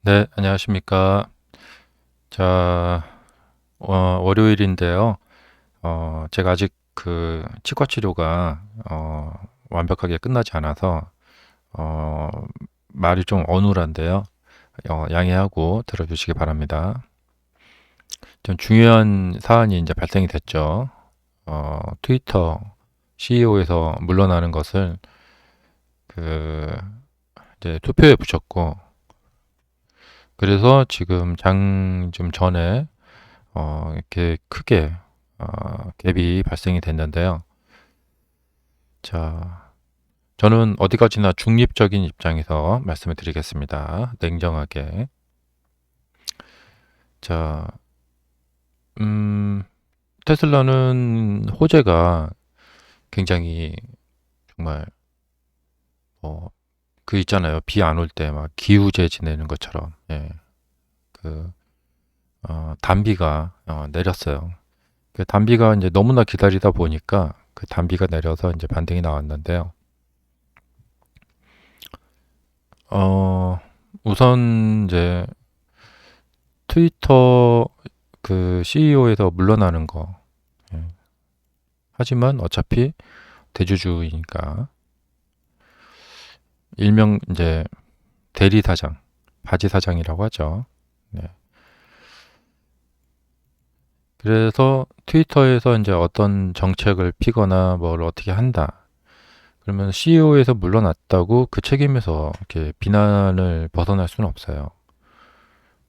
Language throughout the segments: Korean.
네, 안녕하십니까. 자, 월요일인데요. 제가 아직 그 치과 치료가 완벽하게 끝나지 않아서 어, 말이 좀 어눌한데요. 양해하고 들어주시기 바랍니다. 좀 중요한 사안이 이제 발생이 됐죠. 트위터 CEO에서 물러나는 것을 그 이제 투표에 붙였고, 그래서 지금 장 좀 전에 이렇게 크게 갭이 발생이 됐는데요. 자, 저는 어디까지나 중립적인 입장에서 말씀을 드리겠습니다. 냉정하게. 자, 음, 테슬라는 호재가 굉장히 정말 그 있잖아요. 비 안 올 때 막 기우제 지내는 것처럼, 예, 그 단비가 내렸어요. 그 단비가 이제 너무나 기다리다 보니까 그 단비가 내려서 이제 반등이 나왔는데요. 어, 우선 이제 트위터 그 CEO에서 물러나는 거. 예. 하지만 어차피 대주주이니까 일명 이제 대리사장, 바지사장이라고 하죠. 네. 그래서 트위터에서 이제 어떤 정책을 피거나 뭘 어떻게 한다. 그러면 CEO에서 물러났다고 그 책임에서 이렇게 비난을 벗어날 수는 없어요.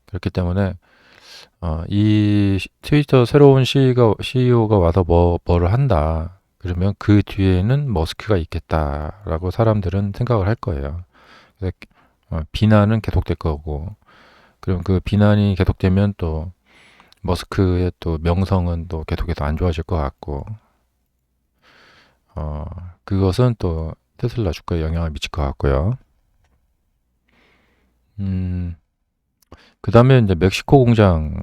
그렇기 때문에 이 트위터 새로운 CEO가 와서 뭐를 한다. 그러면 그 뒤에는 머스크가 있겠다라고 사람들은 생각을 할 거예요. 그래서 비난은 계속될 거고, 그럼 그 비난이 계속되면 또 머스크의 또 명성은 또 계속해서 안 좋아질 것 같고, 어, 그것은 또 테슬라 주가에 영향을 미칠 것 같고요. 음, 그 다음에 이제 멕시코 공장이,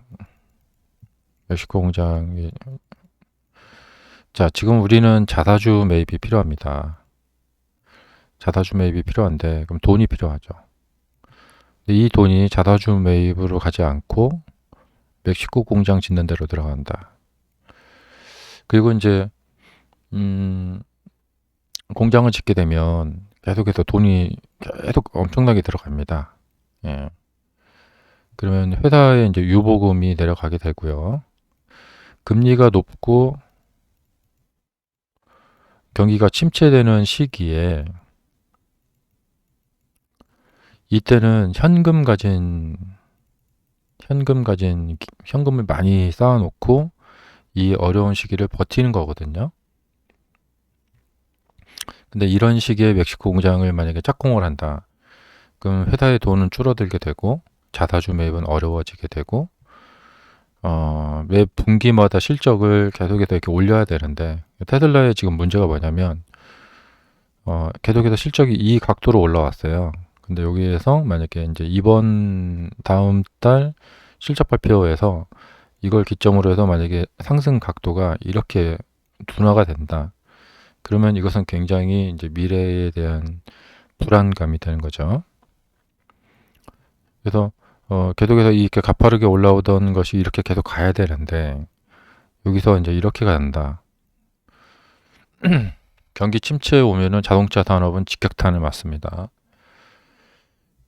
자, 지금 우리는 자사주 매입이 필요합니다. 자사주 매입이 필요한데, 그럼 돈이 필요하죠. 근데 이 돈이 자사주 매입으로 가지 않고 멕시코 공장 짓는 데로 들어간다. 그리고 이제 음, 공장을 짓게 되면 계속해서 돈이 계속 엄청나게 들어갑니다. 예. 그러면 회사에 이제 유보금이 내려가게 되고요. 금리가 높고 경기가 침체되는 시기에 이때는 현금을 많이 쌓아놓고 이 어려운 시기를 버티는 거거든요. 근데 이런 시기에 멕시코 공장을 만약에 짝공을 한다. 그럼 회사의 돈은 줄어들게 되고 자사주 매입은 어려워지게 되고 매 분기마다 실적을 계속해서 이렇게 올려야 되는데 테슬라의 지금 문제가 뭐냐면 계속해서 실적이 이 각도로 올라왔어요. 근데 여기에서 만약에 이제 이번 다음 달 실적 발표에서 이걸 기점으로 해서 만약에 상승 각도가 이렇게 둔화가 된다. 그러면 이것은 굉장히 이제 미래에 대한 불안감이 되는 거죠. 그래서 계속해서 이렇게 가파르게 올라오던 것이 이렇게 계속 가야 되는데 여기서 이제 이렇게 간다. 경기 침체에 오면은 자동차 산업은 직격탄을 맞습니다.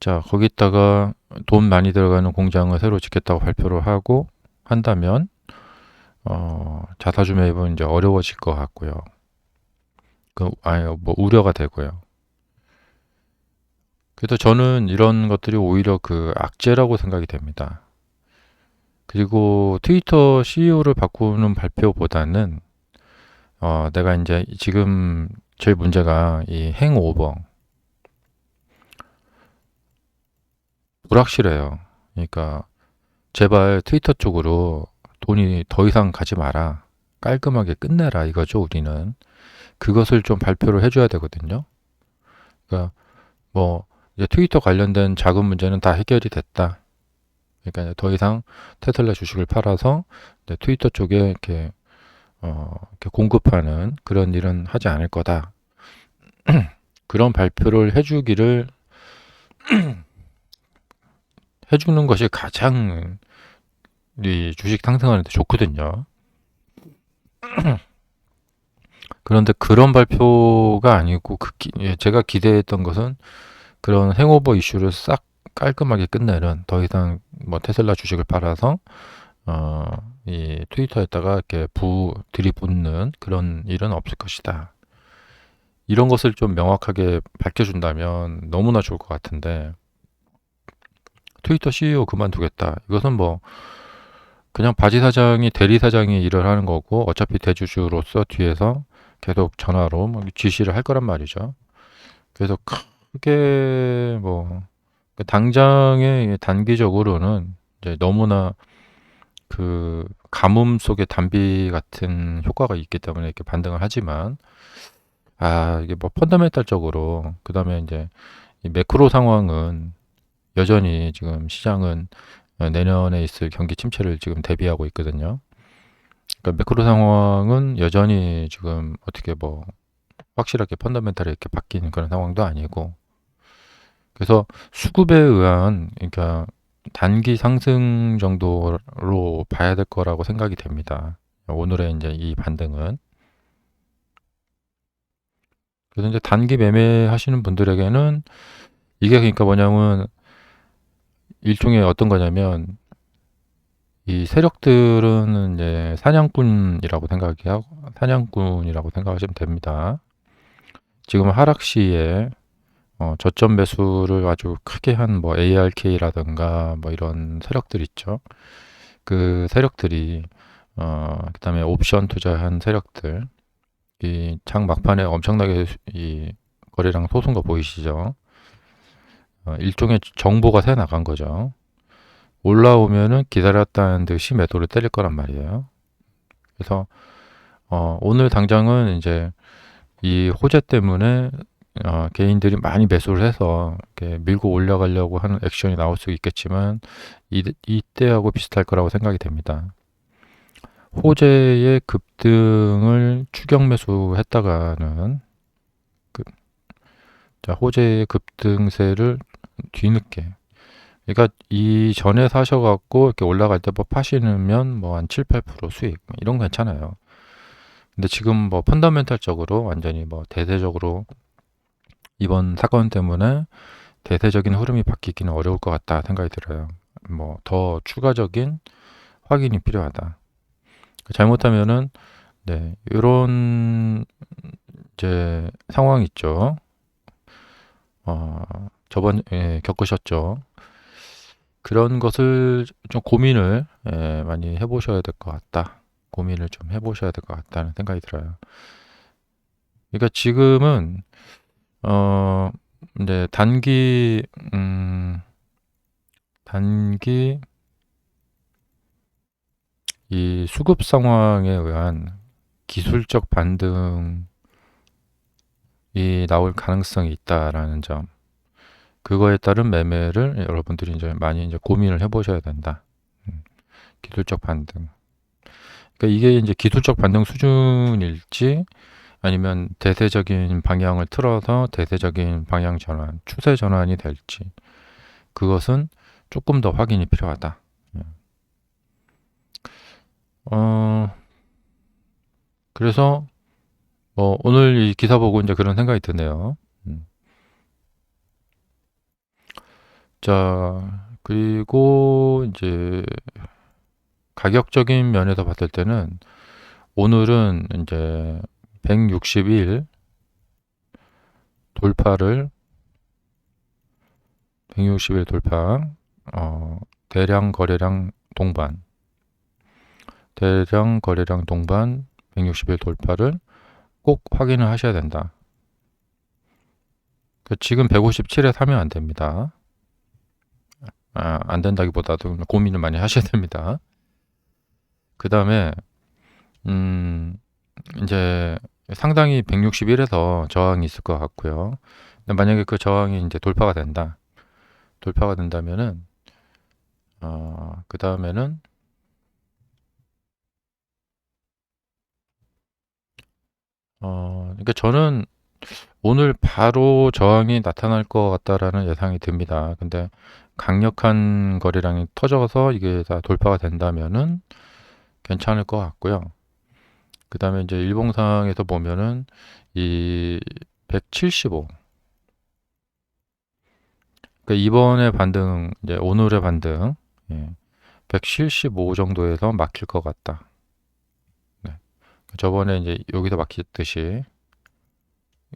자, 거기다가 돈 많이 들어가는 공장을 새로 짓겠다고 발표를 하고 한다면 자사주 매입은 이제 어려워질 것 같고요. 뭐 우려가 되고요. 그래서 저는 이런 것들이 오히려 그 악재라고 생각이 됩니다. 그리고 트위터 CEO를 바꾸는 발표보다는 내가 이제 지금 제일 문제가 이 행오버, 불확실해요. 그러니까 제발 트위터 쪽으로 돈이 더 이상 가지 마라. 깔끔하게 끝내라 이거죠, 우리는. 그것을 좀 발표를 해줘야 되거든요. 그러니까 뭐 이제 트위터 관련된 자금 문제는 다 해결이 됐다. 그러니까 이제 더 이상 테슬라 주식을 팔아서 이제 트위터 쪽에 이렇게 공급하는 그런 일은 하지 않을 거다. 그런 발표를 해주기를 해주는 것이 가장 이 주식 상승하는데 좋거든요. 그런데 그런 발표가 아니고 제가 기대했던 것은 그런 행오버 이슈를 싹 깔끔하게 끝내는, 더 이상 뭐 테슬라 주식을 팔아서 어, 이 트위터에다가 이렇게 들이붓는 그런 일은 없을 것이다. 이런 것을 좀 명확하게 밝혀준다면 너무나 좋을 것 같은데, 트위터 CEO 그만두겠다. 이것은 뭐 그냥 바지 사장이 대리 사장이 일을 하는 거고, 어차피 대주주로서 뒤에서 계속 전화로 뭐 지시를 할 거란 말이죠. 그래서 크게 뭐 당장의 단기적으로는 이제 너무나 그 가뭄 속의 단비 같은 효과가 있기 때문에 이렇게 반등을 하지만, 이게 뭐 펀더멘탈적으로, 그다음에 이제 이 매크로 상황은 여전히 지금 시장은 내년에 있을 경기 침체를 지금 대비하고 있거든요. 그러니까 매크로 상황은 여전히 지금 어떻게 뭐 확실하게 펀더멘탈이 이렇게 바뀌는 그런 상황도 아니고, 그래서 수급에 의한, 그러니까 단기 상승 정도로 봐야 될 거라고 생각이 됩니다. 오늘의 이제 이 반등은. 그래서 이제 단기 매매 하시는 분들에게는 이게 그러니까 뭐냐면 일종의 어떤 거냐면, 이 세력들은 이제 사냥꾼이라고 생각하시면 됩니다. 지금 하락 시에 저점 매수를 아주 크게 한 뭐 ARK라든가 뭐 이런 세력들 있죠. 그 세력들이 그다음에 옵션 투자한 세력들, 이 장 막판에 엄청나게 이 거래량 솟은 거 보이시죠? 일종의 정보가 새 나간 거죠. 올라오면은 기다렸다는 듯이 매도를 때릴 거란 말이에요. 그래서 오늘 당장은 이제 이 호재 때문에 개인들이 많이 매수를 해서 이렇게 밀고 올라가려고 하는 액션이 나올 수 있겠지만, 이때하고 비슷할 거라고 생각이 됩니다. 호재의 급등을 추격 매수했다가는 그, 호재의 급등세를 뒤늦게, 그러니까 이 전에 사셔갖고 이렇게 올라갈 때 뭐 파시면 뭐 한 7, 8% 수익 이런 거 괜찮아요. 근데 지금 뭐 펀더멘탈적으로 완전히 뭐 대대적으로 이번 사건 때문에 대세적인 흐름이 바뀌기는 어려울 것 같다 생각이 들어요. 뭐 더 추가적인 확인이 필요하다. 잘못하면은 네, 이런 이제 상황 있죠. 저번에 겪으셨죠. 그런 것을 좀 고민을 많이 해보셔야 될 것 같다. 고민을 좀 해보셔야 될 것 같다는 생각이 들어요. 그러니까 지금은 어 이제 단기 이 수급 상황에 의한 기술적 반등이 나올 가능성이 있다라는 점, 그거에 따른 매매를 여러분들이 이제 많이 이제 고민을 해보셔야 된다. 기술적 반등. 그러니까 이게 이제 기술적 반등 수준일지, 아니면 대세적인 방향을 틀어서 대세적인 방향 전환, 추세 전환이 될지, 그것은 조금 더 확인이 필요하다. 어, 그래서 오늘 이 기사 보고 이제 그런 생각이 드네요. 자, 그리고 이제 가격적인 면에서 봤을 때는 오늘은 이제 161 돌파를 161 돌파, 대량 거래량 동반, 161 돌파를 꼭 확인을 하셔야 된다. 지금 157에 사면 안 됩니다. 안 된다기보다도 고민을 많이 하셔야 됩니다. 그 다음에 이제 상당히 161에서 저항이 있을 것 같고요. 근데 만약에 그 저항이 이제 돌파가 된다면은 그 다음에는 그러니까 저는 오늘 바로 저항이 나타날 것 같다라는 예상이 듭니다. 근데 강력한 거래량이 터져서 이게 다 돌파가 된다면은 괜찮을 것 같고요. 그 다음에 이제 일봉상에서 보면은 이 175. 그러니까 이번에 반등, 이제 오늘의 반등, 175 정도에서 막힐 것 같다. 네. 저번에 이제 여기서 막히듯이,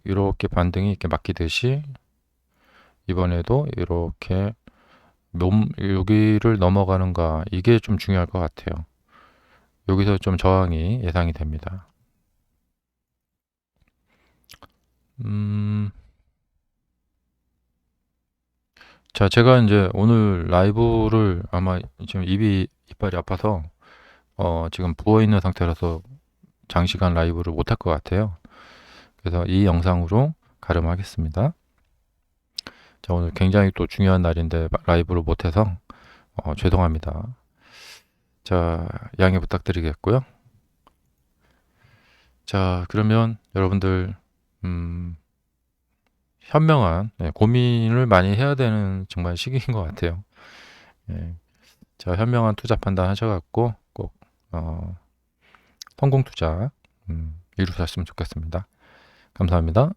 이렇게 반등이 이렇게 막히듯이, 이번에도 이렇게 여기를 넘어가는가, 이게 좀 중요할 것 같아요. 여기서 좀 저항이 예상이 됩니다. 음, 자, 제가 이제 오늘 라이브를 아마 지금 이빨이 아파서 지금 부어 있는 상태라서 장시간 라이브를 못할 것 같아요. 그래서 이 영상으로 가름하겠습니다. 자, 오늘 굉장히 또 중요한 날인데 라이브를 못해서 죄송합니다. 자, 양해 부탁드리겠고요. 자, 그러면 여러분들 현명한 고민을 많이 해야 되는 정말 시기인 것 같아요. 예. 자, 현명한 투자 판단 하셔갖고 꼭 성공 투자 이루셨으면 좋겠습니다. 감사합니다.